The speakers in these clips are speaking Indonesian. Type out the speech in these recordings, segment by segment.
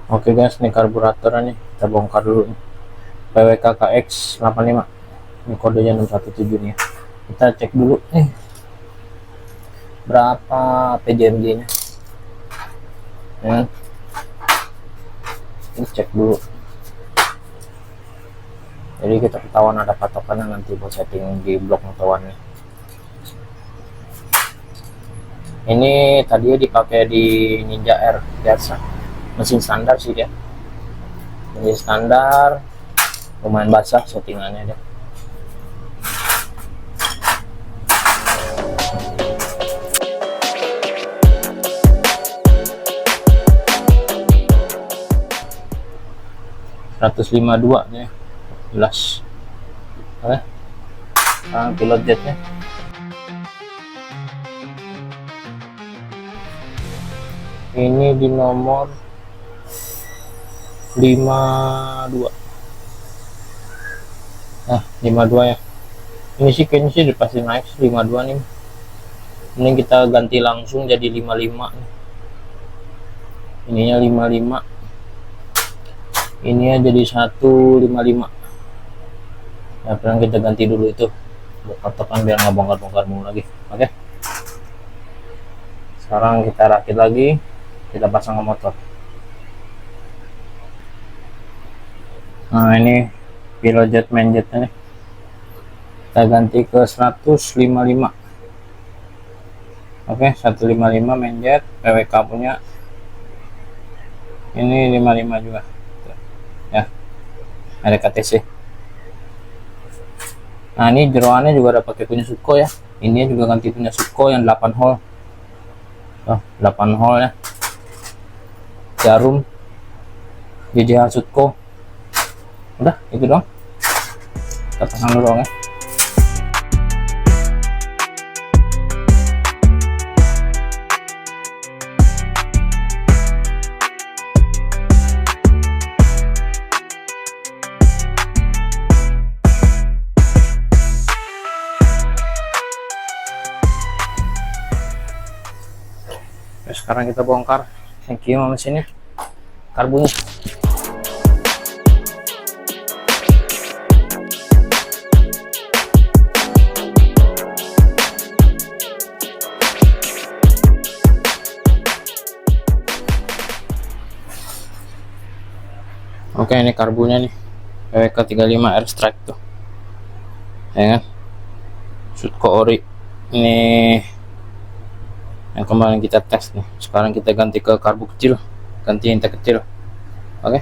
Oke guys, ini karburator nih kita bongkar dulu nih. PWKKX 85, ini kodenya 617 nih ya. Kita cek dulu nih berapa PJMG nya ya. Ini cek dulu, jadi kita ketahuan ada patokannya nanti buat setting di blok motowannya. Ini tadi dipakai di Ninja R biasa, mesin standar sih ya, mesin standar, lumayan basah settingannya deh. ...152 nih jelas. Oke, sekarang pilot jetnya. Ini di nomor 52. Nah, 52 ya. Ini sih kayaknya sih pasti naik 52 nih. Ini kita ganti langsung jadi 55 nih. Ininya 55. Ini ya jadi 155. Nah, sekarang kita ganti dulu itu patokan biar nggak bongkar-bongkar mulu lagi. Oke. Sekarang kita rakit lagi. Kita pasang ke motor. Nah, ini pilot jet main jetnya nih. Kita ganti ke 155. Oke, 155 main jet, PWK punya. Ini 55 juga. Ya. Ada KTC. Nah, ini jeroannya juga ada pakai punya Suko ya. Ini juga ganti punya Suko yang 8 hole. Oh, 8 hole ya. Jarum JJH Suko. Udah itu doang, kita pasang dulu ya. Sekarang kita bongkar thank you mesinnya, karbonnya. Oke, ini karbonnya nih, PWK 35 R Strike tuh ya kan, Suko ori. Ini yang kemarin kita tes nih. Sekarang kita ganti ke karbu kecil, ganti intake kecil. Oke.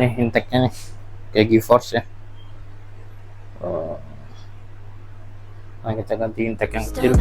Nih intake-nya nih kayak GeForce ya. Nah, kita ganti intake yang kecil.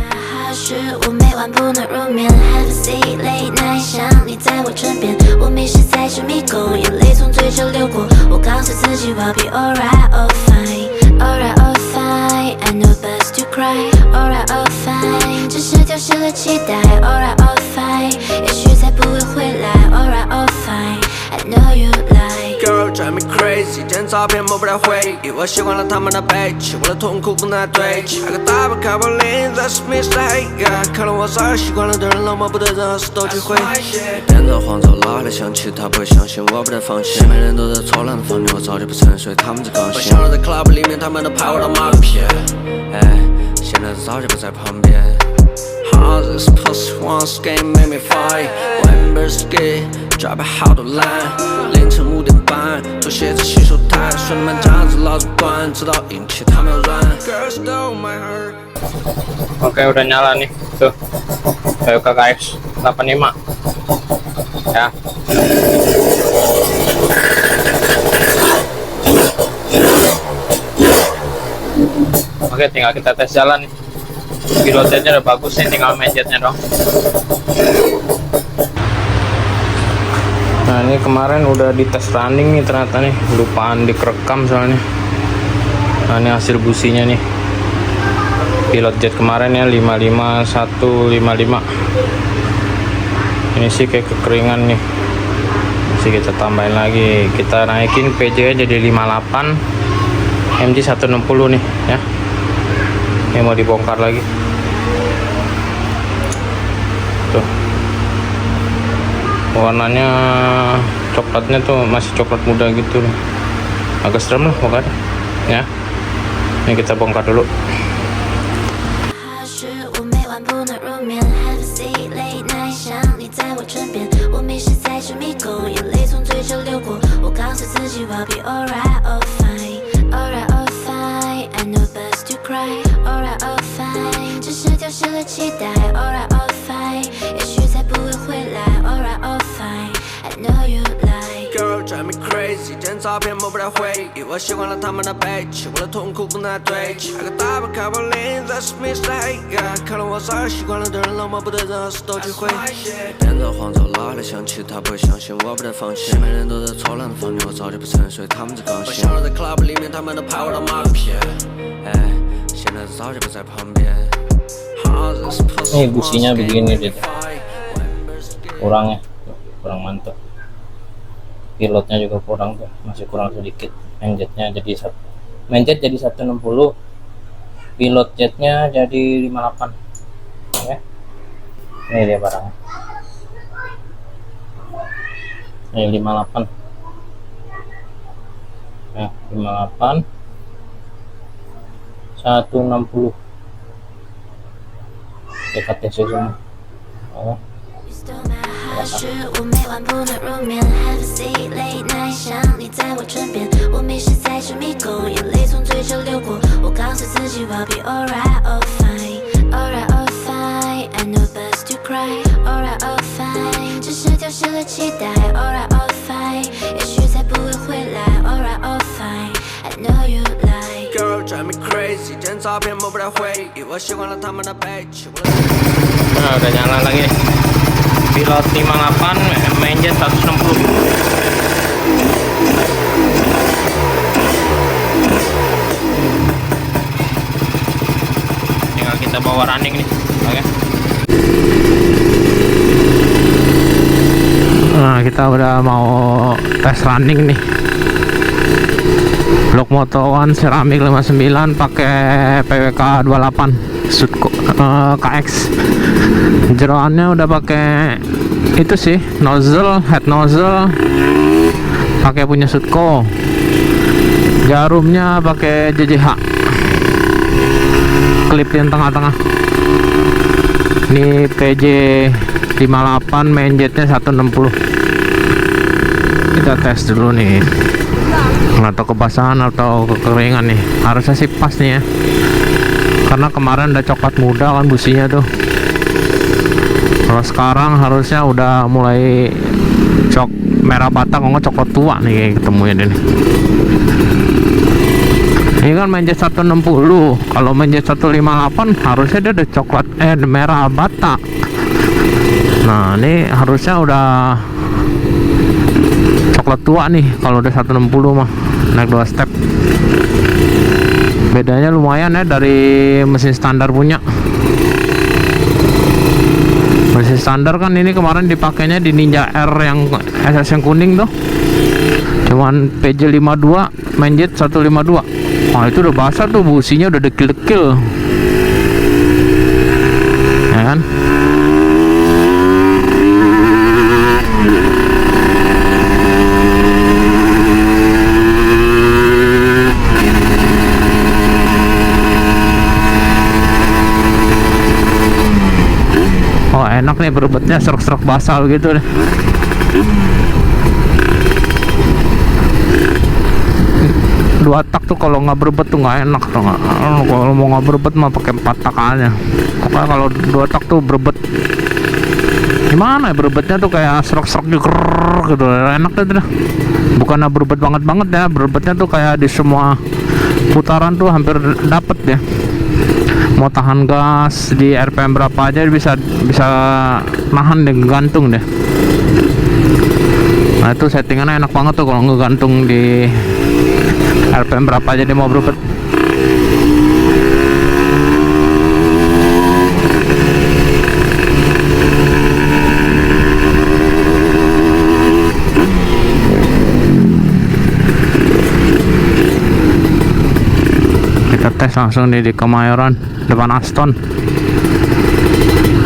Girl drive me crazy， 剪照片抹不了回忆，我习惯了他们的背弃，我的痛苦不能堆积。那个大把卡布林在史密斯的黑夜，看了我早已习惯了对人冷漠，不对任何事都去回忆。变得慌张，老的想起他不会相信我不得放弃，每人都在错乱的房间，我早就不沉睡，他们在高兴。我想了在 club 里面，他们都拍我当马屁，现在早就不在旁边。How this pussy wants game make me fight， When birds get drop 好多烂，凌晨5点半，拖鞋在洗手台，兄弟们站着老子管，直到引起他们软。Girls stole my heart。Oke, udah nyala nih tuh PWKKX 85 ya. Oke, tinggal kita tes jalan nih. Pilotnya udah bagus nih, tinggal main jetnya dong. Nah, ini kemarin udah di tes running nih, ternyata nih lupaan dikerekam soalnya. Nah, ini hasil businya nih. Pilot jet kemarin ya 55155. Ini sih kayak kekeringan nih. Masih kita tambahin lagi, kita naikin PJ jadi 58, MG 160 nih ya. Ini mau dibongkar lagi tuh, warnanya coklatnya tuh masih coklat muda gitu loh, agak serem lah pokoknya ya. Ini kita bongkar dulu. Girl drive me crazy， 这张照片抹不了回忆，我习惯了他们的背弃，我的痛苦不能堆积。那个大牌卡布林在是迷失黑暗，看了我傻，习惯了的人冷漠不对任何事都去回忆。变着黄走老的想起，他不会相信我不得放弃。每人都在错乱的放弃，我早就不承认，所以他们在高兴。我想了在 club 里面，他们都拍我当马屁。哎，现在早就不在旁边。Ini businya begini deh, kurang ya, kurang mantap. Pilotnya juga kurang tuh, masih kurang sedikit. Mainjetnya jadi mainjet jadi 160, pilot jetnya jadi 58 ya. Ini dia barangnya, ini 58 nah, 58 160 dekat TC semua. Oh. 是我每晚不能入眠 Have a seat late night 想你在我枕边我迷失在这迷宫眼泪从嘴角流过我告诉自己 I'll be alright all fine alright all fine I know best to cry alright all fine 只是丢失了期待 alright all fine 也许再不会回来 alright all fine I know you like Girl drive me crazy 这张照片抹不了回忆我习惯了他们的背弃 Nah, udah nyala lagi nih. Pilot 58, mainjet 160. Tinggal kita bawa running nih. Oke. Nah, kita udah mau tes running nih. Blok Moto One Ceramic 59 pakai PWK 28 Sutco KX. Jeroannya udah pakai itu sih, nozzle, head nozzle pakai punya Sutco. Jarumnya pakai JJH. Klip yang tengah-tengah. Ini PJ 58, main jetnya 160. Kita tes dulu nih. Nggak tahu kebasahan atau kekeringan nih. Harusnya sih pas nih ya. Karena kemarin udah coklat muda kan businya tuh. Kalau sekarang harusnya udah mulai merah bata, kalau nggak coklat tua nih kayak ketemunya ini. Ini kan mainjet 160. Kalau mainjet 158 harusnya dia udah coklat merah bata. Nah, ini harusnya udah coklat tua nih kalau udah 160 mah. Naik 2 step. Bedanya lumayan ya dari mesin standar punya. Mesin standar kan ini kemarin dipakainya di Ninja R yang SS yang kuning tuh. Cuman PJ 52, mainjet 152. Wah, itu udah basah tuh, businya udah dekil-dekil. Ya kan? Oh, enak nih berebetnya, serak-serak basal gitu deh. Dua tak tuh kalau nggak berebet tuh nggak enak tuh. Kalau mau nggak berebet mah pakai 4 tak aja. Pokoknya kalau 2 tak tuh berebet. Gimana ya berebetnya tuh kayak serak-serak gitu, enak tuh. Bukannya berebet banget ya, berebetnya tuh kayak di semua putaran tuh hampir dapet ya. Mau tahan gas di RPM berapa aja bisa nahan deh, gantung deh. Nah, itu settingannya enak banget tuh kalau ngegantung di RPM berapa aja dia mau berebet. tes langsung di Kemayoran, depan Aston,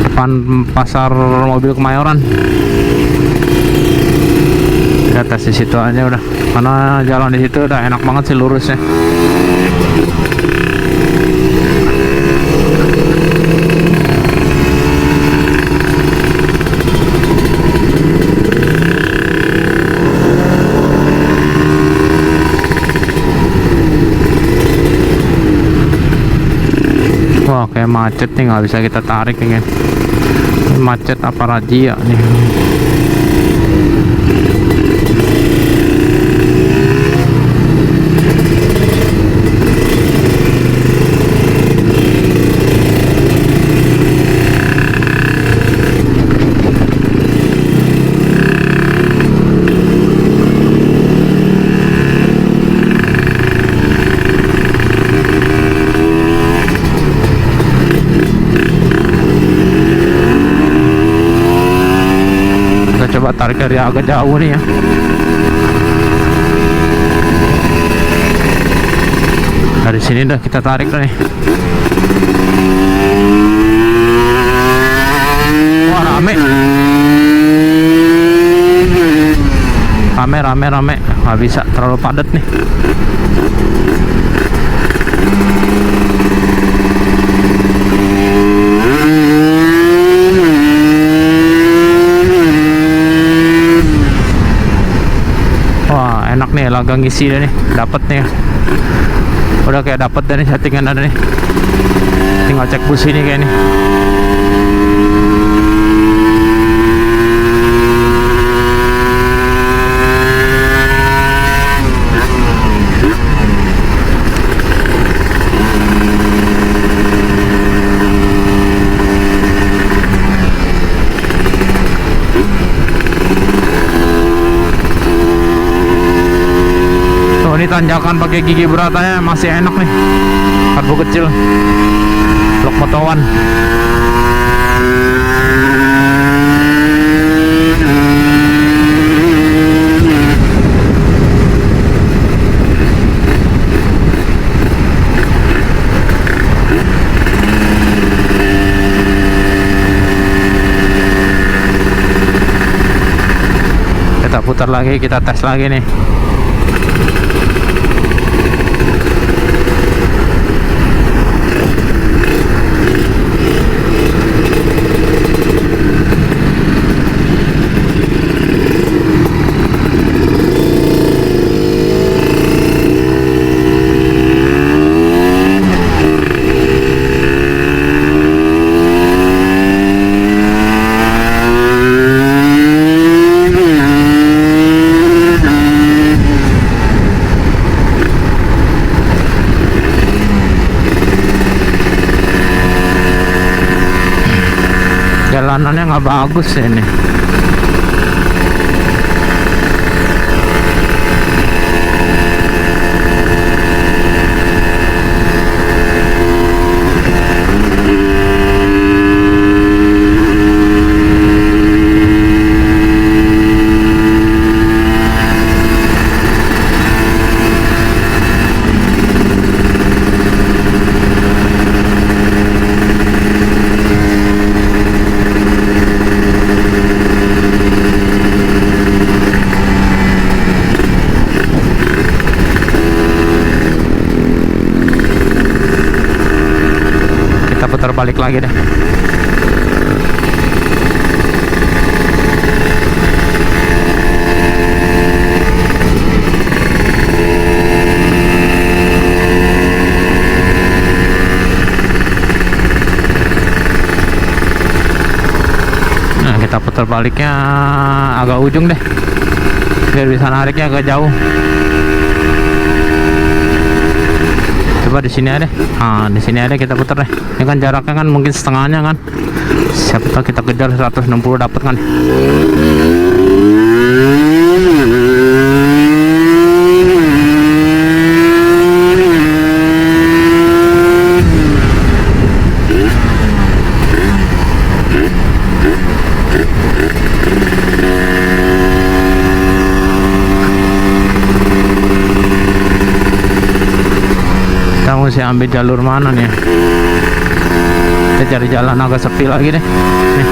depan pasar mobil Kemayoran. Kita tes di situ aja udah, karena jalan di situ udah enak banget sih lurusnya. Wah, kayak macet nih, nggak bisa kita tarik nih kan. Macet apa razia nih. Coba tarik dari agak jauh nih ya. Dari sini dah kita tarik nih. Wah, rame. Rame. Nggak bisa, terlalu padat nih. Enak nih, laga ngisi deh nih, dapet nih. Udah kayak dapet deh nih, settingan ada nih. Tinggal cek bus ini kayak nih. Ini tanjakan pakai gigi beratanya masih enak nih, karbu kecil, blok motowan. Kita putar lagi, kita tes lagi nih. Jalanannya nggak bagus ya ini. Putar balik lagi deh. Nah, kita putar baliknya agak ujung deh, biar bisa nariknya agak jauh. Coba di sini ada. Nah, di sini ada, kita putar deh. Ini kan jaraknya kan mungkin setengahnya kan. Siapa tahu kita kejar 160 dapat kan. mesti ambil jalur mana nih? Kita cari jalan agak sepi lagi deh. Nih.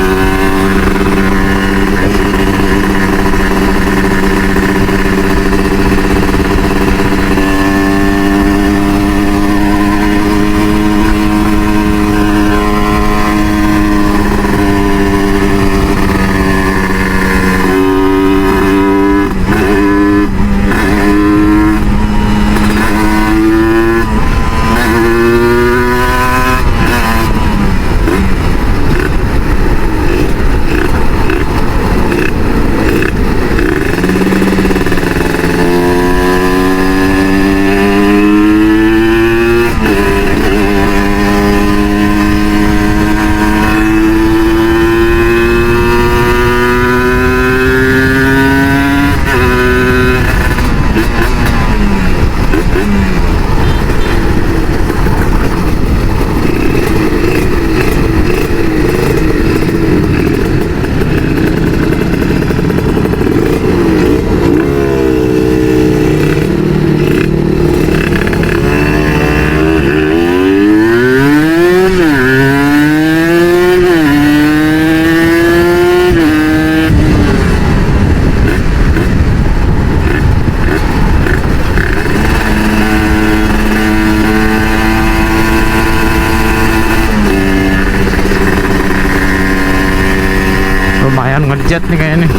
Lumayan ngejet nih kayaknya nih.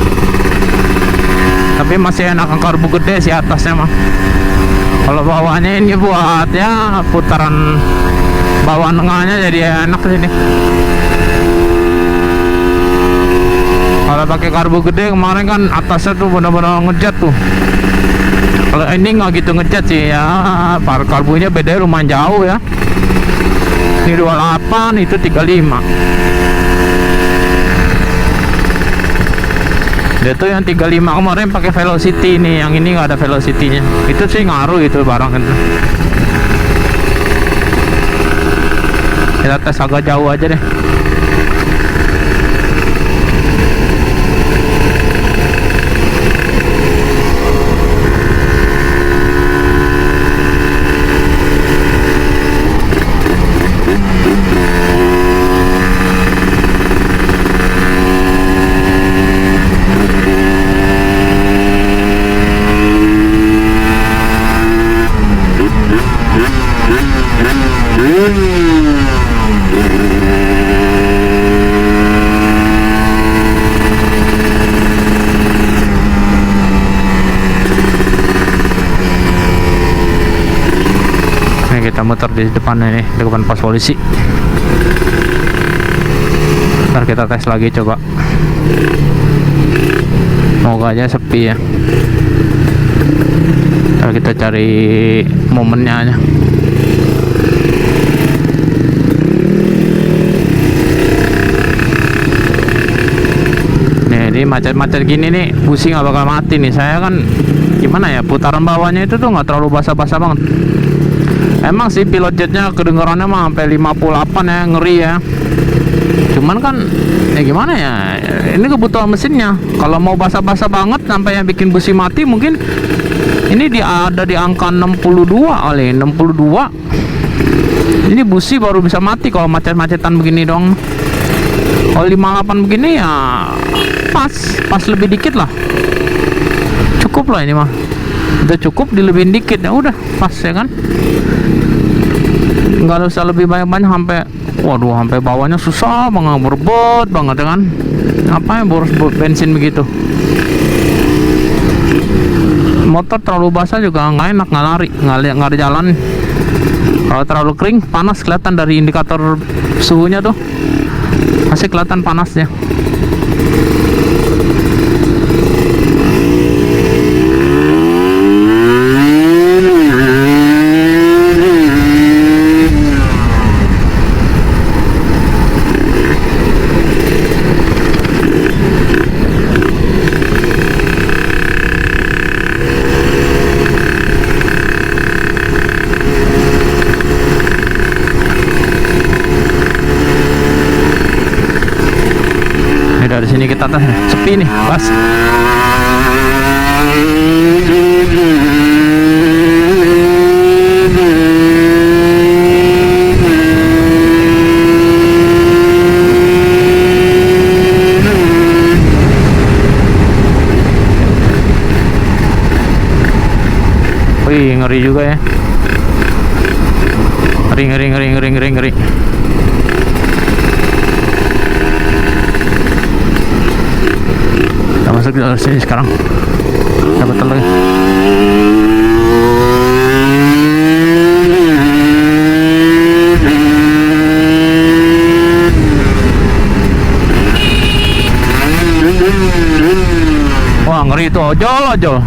Tapi masih enak karbu gede sih atasnya mah. Kalau bawahnya ini buat ya putaran bawah tengahnya jadi enak sih nih. Kalau pakai karbu gede kemarin kan atasnya tuh benar-benar ngejet tuh. Kalau ini nggak gitu ngejet sih ya. Karbunya beda lumayan jauh ya. Ini 28, itu 35. Dia tuh yang 35 kemarin pakai velocity nih, yang ini nggak ada velocity-nya. Itu sih ngaruh itu barang itu. Kita tes agak jauh aja deh. Kita muter di depannya nih, di depan pos polisi. Ntar kita tes lagi coba. Semoga aja sepi ya. Ntar kita cari momennya aja. Nih, ini macet-macet gini nih, busi nggak bakal mati nih. Saya kan gimana ya, putaran bawahnya itu tuh nggak terlalu basah-basah banget. Emang sih pilot jetnya kedengarannya mah sampai 58 ya, ngeri ya. Cuman kan ya gimana ya, ini kebutuhan mesinnya. Kalau mau basah-basah banget sampai yang bikin busi mati, mungkin ini ada di angka 62 kali, 62. Ini busi baru bisa mati kalau macet-macetan begini dong. Kalau 58 begini ya pas lebih dikit lah. Cukup lah ini mah. Udah cukup, dilebihin dikit ya udah pas ya kan. Nggak usah lebih banyak-banyak sampai waduh, sampai bawahnya susah banget, berbot banget ya kan. Apa yang boros bensin begitu. Motor terlalu basah juga nggak enak, nggak lari, nggak ada jalan. Kalau terlalu kering panas, kelihatan dari indikator suhunya tuh masih kelihatan panasnya. Dari sini kita tes, sepi nih, pas. Wih, ngeri juga ya. Ngeri. Kita masuk ke sini sekarang. Dapat lagi. Wah, ngeri itu ojol.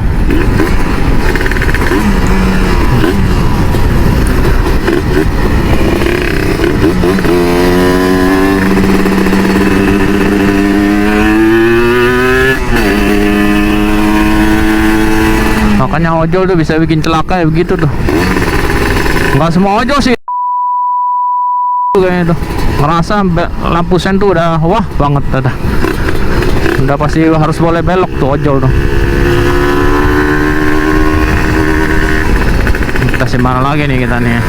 Makanya ojol tuh bisa bikin celaka ya begitu tuh. Nggak semua ojol sih kayaknya tuh. Ngerasa lampu sen tuh udah wah banget udah pasti harus boleh belok tuh ojol tuh. Kita simpan lagi nih kita nih.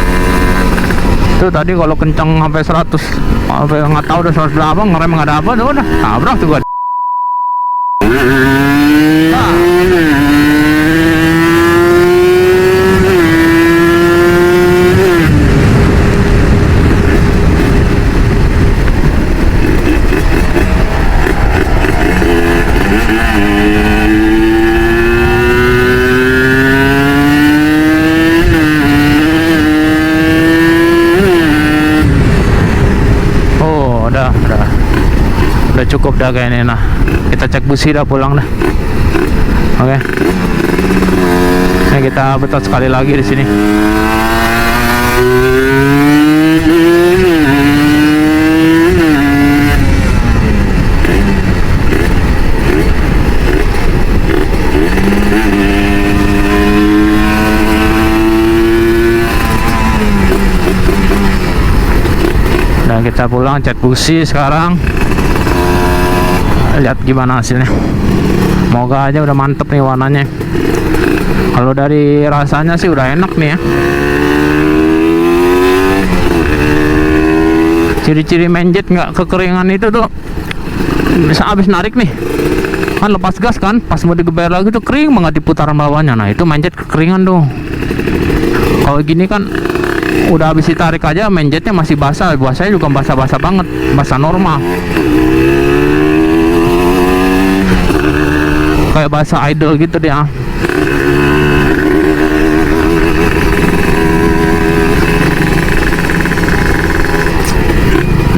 Tuh tadi kalau kencang sampai 100, sampai nggak tahu udah 100 berapa, ngerem nggak ada apa tuh udah tabrak tuh gua. Udah cukup dah kayaknya. Nah, kita cek busi dah, pulang dah. Oke. Nah, kita betot sekali lagi di sini. Dan kita pulang cek busi sekarang. Lihat gimana hasilnya. Moga aja udah mantep nih warnanya. Kalau dari rasanya sih udah enak nih ya. Ciri-ciri menjet nggak kekeringan itu tuh bisa habis narik nih kan, lepas gas kan, pas mau digeber lagi tuh kering banget di putaran bawahnya. Nah itu menjet kekeringan tuh. Kalau gini kan udah habis ditarik aja menjetnya masih basah. Basahnya juga basah-basah banget, basah normal, kayak bahasa idol gitu dia.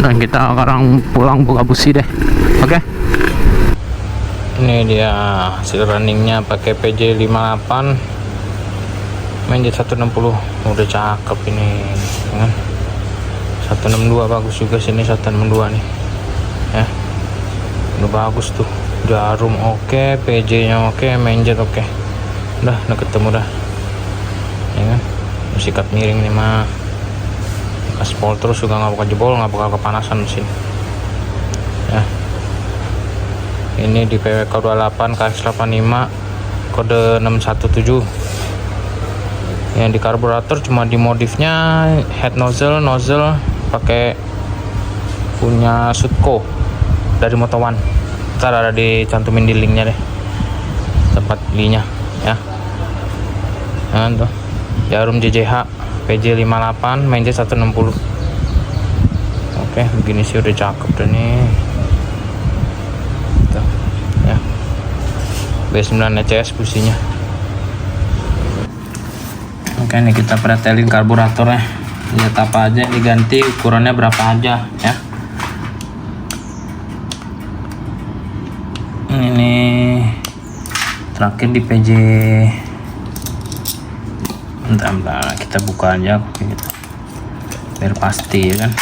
Dan kita sekarang pulang buka busi deh. Oke. Ini dia hasil runningnya pakai PJ 58 menjet 160. Udah cakep ini kan. 162 bagus juga sini, 162 nih ya. Udah bagus tuh. Jarum oke, PJ nya oke, menjet oke. Udah ketemu dah ya kan. Sikat miring nih mah, aspal terus juga nggak bakal jebol, nggak bakal kepanasan mesin ya. Ini di PWK 28 KX85 kode 617. Yang di karburator cuma dimodifnya head nozzle pakai punya Sutco dari Moto1. Ntar ada dicantumin di linknya deh tempat belinya ya. Nah tuh jarum JJH PJ 58 menjet 160. Oke, begini sih udah cakep deh nih tuh ya. B9 ECS businya. Oke, nih kita pretelin karburatornya, lihat apa aja diganti, ukurannya berapa aja ya. Ini terakhir di PJ, bentar kita buka aja gitu biar pasti ya kan.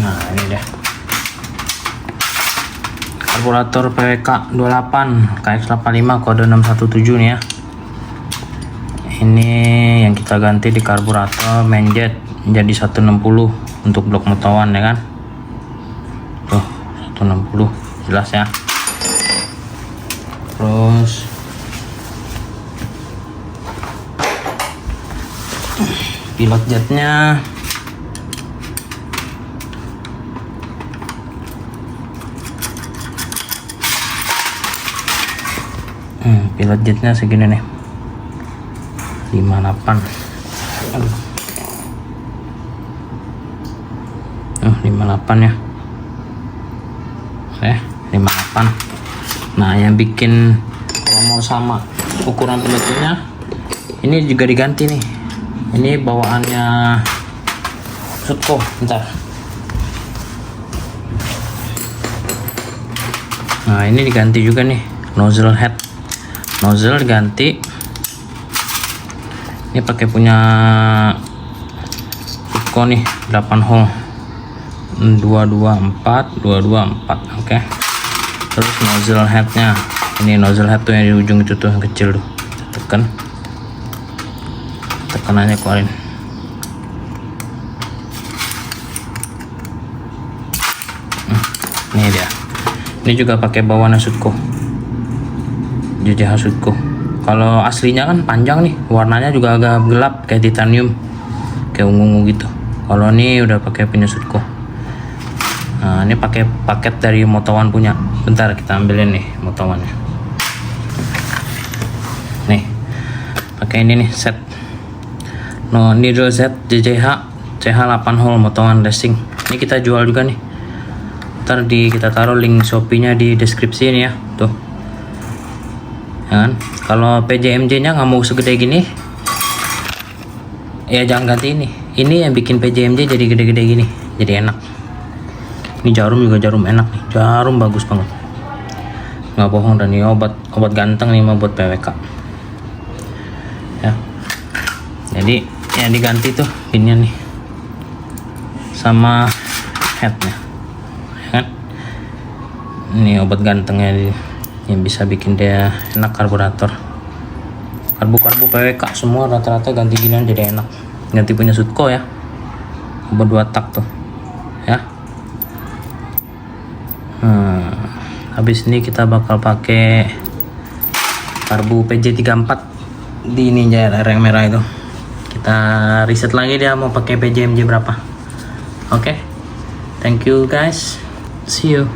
Nah ini deh karburator PWK 28 KX85 kode 617 nih ya. Ini yang kita ganti di karburator menjet jadi 160 untuk blok Moto1 ya kan. Tuh 160 jelas ya. Terus pilot jetnya Pilot jetnya segini nih, 58. Aduh. 58 ya. Oke, 58. Nah, yang bikin kalau mau sama ukuran pilotnya, ini juga diganti nih. Ini bawaannya Sutco, bentar. Nah, ini diganti juga nih, nozzle head. Nozzle diganti. Ini pakai punya Sutco nih, 8 hole. 224. Oke. Terus nozzle headnya, ini nozzle head tuh yang di ujung itu tuh yang kecil tuh, tekanannya keluarin. Ini dia. Ini juga pakai bawaan Sutco, JJH Sutco. Kalau aslinya kan panjang nih, warnanya juga agak gelap kayak titanium, kayak ungu-ungu gitu. Kalau ini udah pakai punya Sutco. Nah, ini pakai paket dari Motawan punya. Bentar, kita ambilin nih Motawannya. Nih, pakai ini nih set. No, needle set JJH CH 8 hole Motawan racing. Ini kita jual juga nih. Ntar kita taruh link Shopee-nya di deskripsi ini ya. Tuh. Kan? Kalau PJMJ-nya nggak mau segede gini, ya jangan ganti ini. Ini yang bikin PJMJ jadi gede-gede gini, jadi enak. Ini jarum juga jarum enak nih, jarum bagus banget, nggak bohong. Dan ini obat ganteng nih mah buat PWK ya. Jadi yang diganti tuh pinnya nih sama headnya kan. Ini obat gantengnya yang bisa bikin dia enak. Karburator, karbu PWK semua rata-rata ganti ginian jadi enak. Ganti punya Sutco ya, obat 2 tak tuh ya. Habis ini kita bakal pakai karbu PJ34 di Ninja RR yang merah itu. Kita riset lagi dia mau pakai PJMJ berapa. Oke, thank you guys, see you.